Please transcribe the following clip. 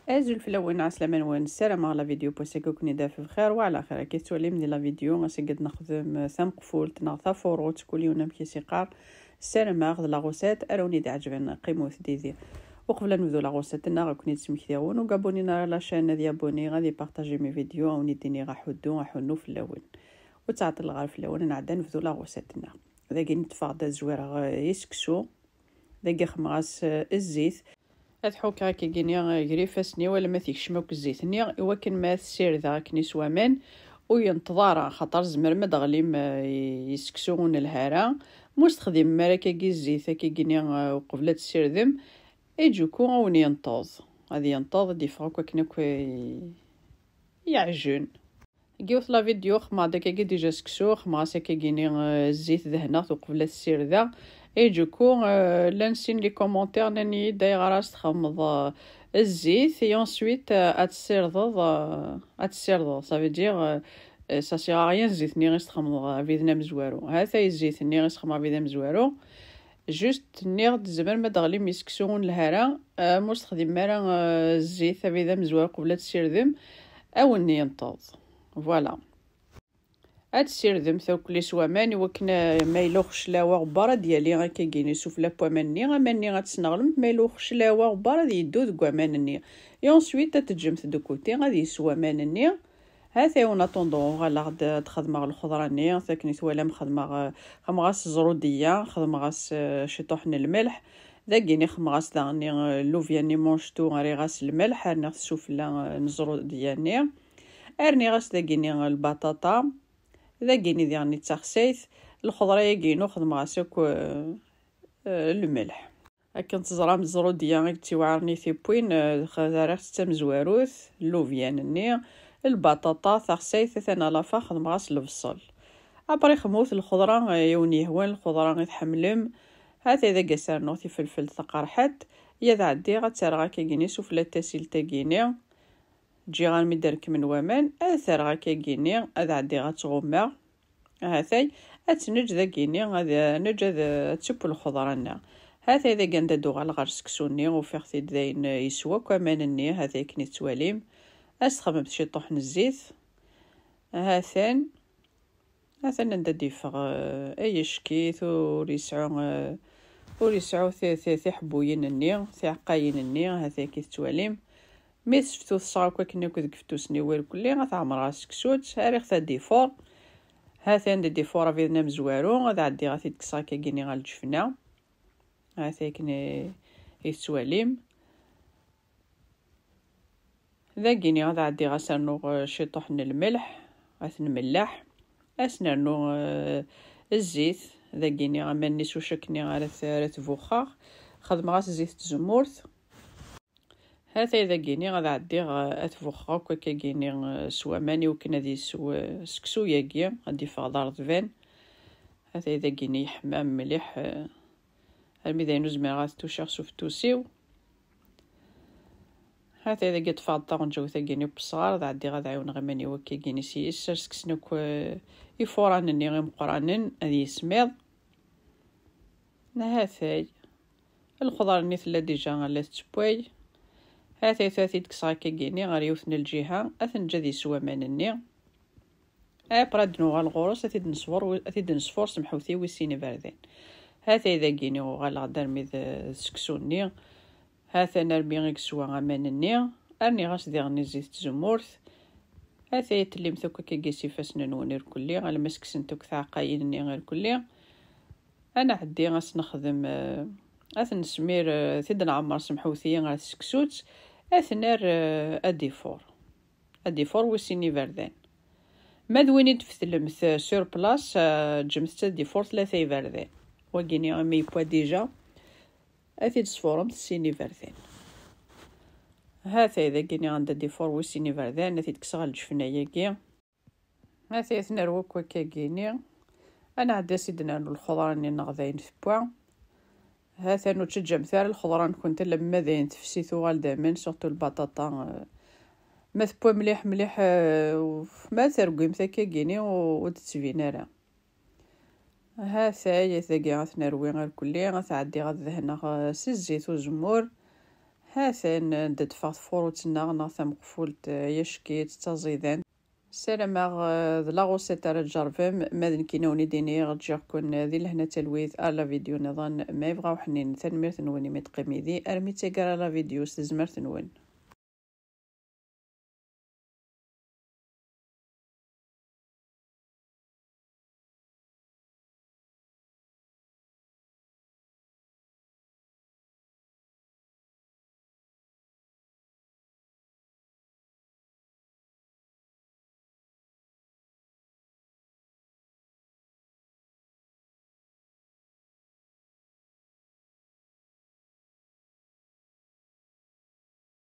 ازول فلوين عسلامة نوان السلام على فيديو بوسيكو كني دافع بخير وعلى خير. كي تولي لا فيديو غنسقد نخدم ثم قفولت نغطا فوروت كل يوم كي سيقار السلام اخذ لا غوسيت اروني دا عجبنا قيمو ثديدي. وقبل نبدو لا غوسيت لنا غاكوني تسمكتيون وكابونينا لا شين ديال ابوني غادي بارطاجي مي فيديو وني ديني غحنو في اللون وتعطي الغار في اللون نعدا نبدو لا غوسيت لنا ذاكي نتفاضل زويره يسكسو ذاكي خماس الزيت أضحك هكا كينيا قريفاسني ولا ما تيكشموك الزيت ني وكن ما تسير ذا كني سوامان وينتظر خاطر زمر ما دغليم يسكسون الهارة مستخدم مراكا كي الزيت كي كينيا وقبل تسير ذم يجوكو اون ينطوز غادي ينطوز دي فوق كنك يعجن جيوث لا فيديو خما داكا كي ديجا سكسو خما ساكا كينيا الزيت ذهنا وقبل تسير ذا يجوكو لنسين لي كومونتير ناني دايغ راس تخمض الزيت اي انسويت اتسيرض صافي دير سا سيغ ريان الزيت ني غيس تخمض فيدنا مزوارو هذا الزيت ني غيس تخمض فيدنا مزوارو جوست نيغ زمان ما دغلي ميسكسون الهرا مستخدم مرا الزيت فيدا مزوار قبل تسير ذم او ني ينطوز فوالا هاد السير ذم ثوكلي سوا ماني وكنا ما يلوخش لاوا غبارة ديالي غاكا كيني سوف لا بوامني غاماني غتسنغلم ما يلوخش لاوا غبارة دي يدو دكوا مانني يونسويت تتجمت دو كوتي غادي يسوا مانني هاثا اون اتوندون غالا غد تخدم الخضره ني ثاكني ولا مخدمه خمغاس زروديه خدمغاس شطوحن الملح ذاكيني خمغاس داني لوفياني مونشتو غاري غاس الملح رنا سوف لا نزرو ديالني ارني غاس ذاكيني البطاطا ذاكيني ديالني تاخسيت الخضره يكينو خدمغاسك الملح هكا تزرع مزرو ديالي تيوعرني في بوين خضره تمزواروث لوفيانني البطاطا ثاخسيت ثنا لافا خدمغاس البصل ابري خموث الخضره يوني هوان الخضره يتحملم هذا اذا قسرنو في فلفل ثقرحت يا عدي غترغا كيني سفله تاسيل تاكيني تجي غنمدرك من ومان اثر كيني هذا عدي غتغمى هاثاي اتنج ذاكيني هذا نج هذا تشوب الخضره لنا هذا اذا كندادو على غرسكسوني وفيختي داين يسوا كمان النيه هذا كني تواليم اسخمم شي طحن الزيت هاثان نددي فغ اي شكيت وريسعو ثي حبوين الني ثي عقاين الني هذا كي تواليم مي شفتو الصاكو كنا كذفتو سنيوير كلي غتعمر راسكسوت هاريخ ثا ديفور هاثان ديفور فيدنا مزوارو غادي عدي غاتي تكساكا كيني غالجفنا هاثا كني يتواليم ذاكيني غادي عدي غاسرنو شي طحن الملح غتنملح اسنرنو الزيت ذاكيني غماني سوشكني غالا تفوخا خدم غاس زيت تزمورت هذا ذاكيني غادي عدي اتفوخا كوكا كيني سوا ماني وكنا دي سوا سكسو ياكيا غادي فغدار دفان هذا ذاكيني حمام مليح الميدانو زمير غاتوشيغ سوف توسيو هذا إذا قد فاضطا ونجو ثاقيني بصغار ذا عدي غادي عيون غماني وكي كيني سيسر سكسنوك يفورانني غير مقرانن هذي يسميض هاثاي الخضار نيثلا ديجا غالا تسبوي هاثاي ثاثي تكسا كيني غير يوثن الجهة أثن جذي سوا مانني برادنو غالغورس أثيد نصفور سمحوثي ويسيني باردين هاثاي إذا كيني غالا غدار ميذ سكسوني هاثا نرمي غيك سوا غامان النيا ارني غاس ديغني زيت تزمورث هاثا يتلم ثوكا كيسي فاسنا نونير كلي غالا مسكسنتوك ثاقاين ني غير كلي انا عدي غاس نخدم اثن سمير ثيد نعمر سمحوثيا غا سكسوت اثنار اديفور وسيني فردان ما دويني تفتلمث سور بلاص جمثت ديفور ثلاثه فردان وكيني غامي بوا ديجا أثيد صفورم تسيني فردان هاثا إذا كيني عند ديفور وسيني فردان أثيد كسغال الجفنا ياكي هاثا يثنر وكا كيني أنا عدا سيدنا الخضرة ني نغذاين ثبوا هاثا نتشجع مثال الخضرة كنت لما ذاين تفسيثو غالدامن سورتو البطاطا ما ثبوا مليح ما ثرقيم ثاكا كيني وتتسفينارا هاثا يثاقي غاثنروي غير كلي غتعدي غدهنا سي الزيت والزمور هاثن دد فروتنا ناثم قفولت يشكيت تزيدان سلام لاغوسة تاع جرفم مادن كينوني ديني غتجي كون ذي لهنا تلويث على فيديو نظن ما يبغاو حنين تنمير تنوني متقمي ذي ارمي تيقرا لا فيديو استزمر تنون.